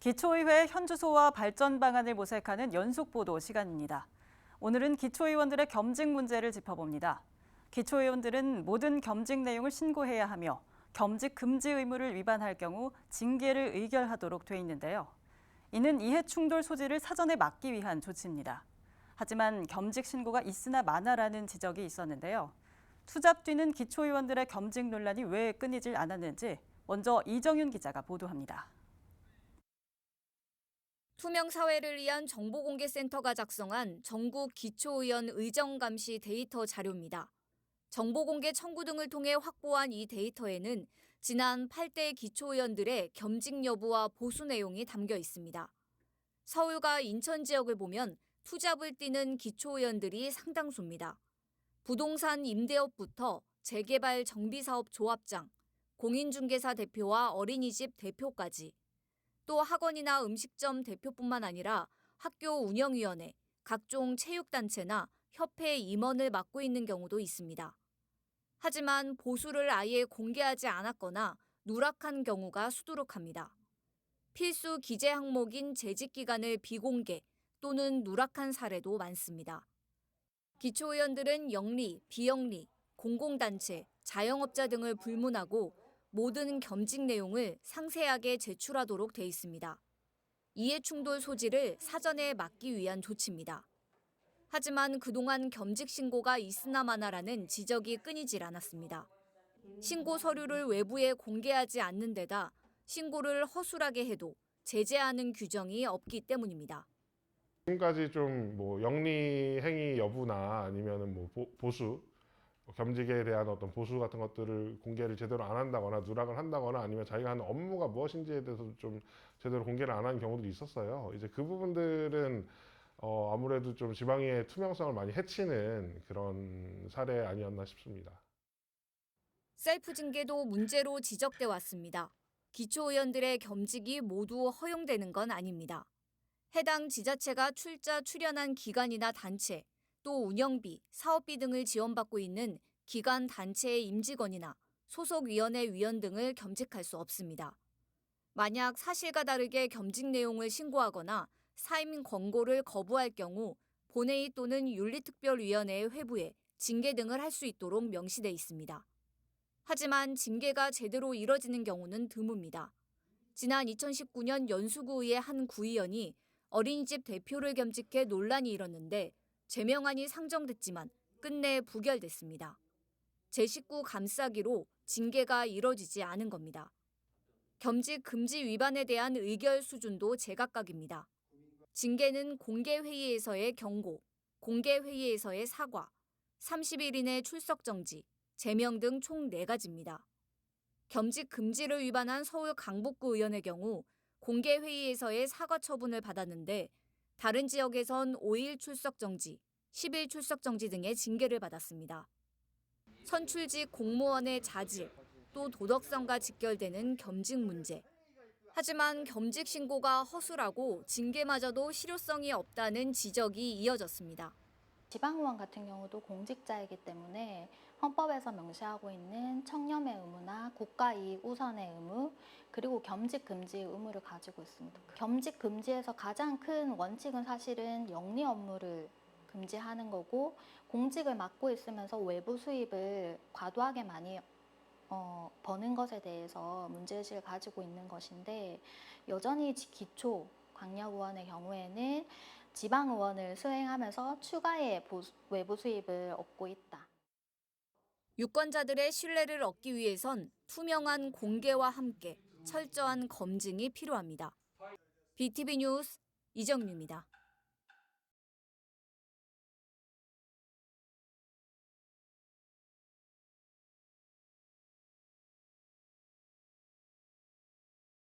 기초의회 현주소와 발전 방안을 모색하는 연속 보도 시간입니다. 오늘은 기초의원들의 겸직 문제를 짚어봅니다. 기초의원들은 모든 겸직 내용을 신고해야 하며 겸직 금지 의무를 위반할 경우 징계를 의결하도록 돼 있는데요. 이는 이해 충돌 소지를 사전에 막기 위한 조치입니다. 하지만 겸직 신고가 있으나 마나라는 지적이 있었는데요. 투잡 뒤는 기초의원들의 겸직 논란이 왜 끊이질 않았는지 먼저 이정윤 기자가 보도합니다. 투명 사회를 위한 정보공개센터가 작성한 전국 기초의원 의정감시 데이터 자료입니다. 정보공개 청구 등을 통해 확보한 이 데이터에는 지난 8대 기초의원들의 겸직 여부와 보수 내용이 담겨 있습니다. 서울과 인천 지역을 보면 투잡을 뛰는 기초의원들이 상당수입니다. 부동산 임대업부터 재개발 정비사업 조합장, 공인중개사 대표와 어린이집 대표까지 또 학원이나 음식점 대표뿐만 아니라 학교 운영위원회, 각종 체육단체나 협회 임원을 맡고 있는 경우도 있습니다. 하지만 보수를 아예 공개하지 않았거나 누락한 경우가 수두룩합니다. 필수 기재 항목인 재직 기간을 비공개 또는 누락한 사례도 많습니다. 기초의원들은 영리, 비영리, 공공단체, 자영업자 등을 불문하고 모든 겸직 내용을 상세하게 제출하도록 돼 있습니다. 이해충돌 소지를 사전에 막기 위한 조치입니다. 하지만 그동안 겸직 신고가 있으나 마나라는 지적이 끊이질 않았습니다. 신고 서류를 외부에 공개하지 않는 데다 신고를 허술하게 해도 제재하는 규정이 없기 때문입니다. 지금까지 좀 영리 행위 여부나 아니면은 보수, 겸직에 대한 어떤 보수 같은 것들을 공개를 제대로 안 한다거나 누락을 한다거나 아니면 자기가 하는 업무가 무엇인지에 대해서 좀 제대로 공개를 안 하는 경우들이 있었어요. 이제 그 부분들은 아무래도 좀 지방의회 투명성을 많이 해치는 그런 사례 아니었나 싶습니다. 셀프 징계도 문제로 지적돼 왔습니다. 기초의원들의 겸직이 모두 허용되는 건 아닙니다. 해당 지자체가 출연한 기관이나 단체, 또 운영비, 사업비 등을 지원받고 있는 기관 단체의 임직원이나 소속위원회 위원 등을 겸직할 수 없습니다. 만약 사실과 다르게 겸직 내용을 신고하거나 사임 권고를 거부할 경우 본회의 또는 윤리특별위원회의 회부에 징계 등을 할 수 있도록 명시돼 있습니다. 하지만 징계가 제대로 이뤄지는 경우는 드뭅니다. 지난 2019년 연수구의회 한 구의원이 어린이집 대표를 겸직해 논란이 일었는데 제명안이 상정됐지만 끝내 부결됐습니다. 제19 감싸기로 징계가 이뤄지지 않은 겁니다. 겸직 금지 위반에 대한 의결 수준도 제각각입니다. 징계는 공개회의에서의 경고, 공개회의에서의 사과, 30일 이내 출석 정지, 제명 등 총 4가지입니다. 겸직 금지를 위반한 서울 강북구 의원의 경우 공개회의에서의 사과 처분을 받았는데 다른 지역에선 5일 출석 정지, 10일 출석 정지 등의 징계를 받았습니다. 선출직 공무원의 자질, 또 도덕성과 직결되는 겸직 문제. 하지만 겸직 신고가 허술하고 징계마저도 실효성이 없다는 지적이 이어졌습니다. 지방의원 같은 경우도 공직자이기 때문에 헌법에서 명시하고 있는 청렴의 의무나 국가이익 우선의 의무, 그리고 겸직 금지의 의무를 가지고 있습니다. 겸직 금지에서 가장 큰 원칙은 사실은 영리 업무를 금지하는 거고, 공직을 맡고 있으면서 외부 수입을 과도하게 많이 버는 것에 대해서 문제의식을 가지고 있는 것인데, 여전히 기초 광역의원의 경우에는 지방의원을 수행하면서 추가의 외부 수입을 얻고 있다. 유권자들의 신뢰를 얻기 위해선 투명한 공개와 함께 철저한 검증이 필요합니다. BTV 뉴스 이정유입니다.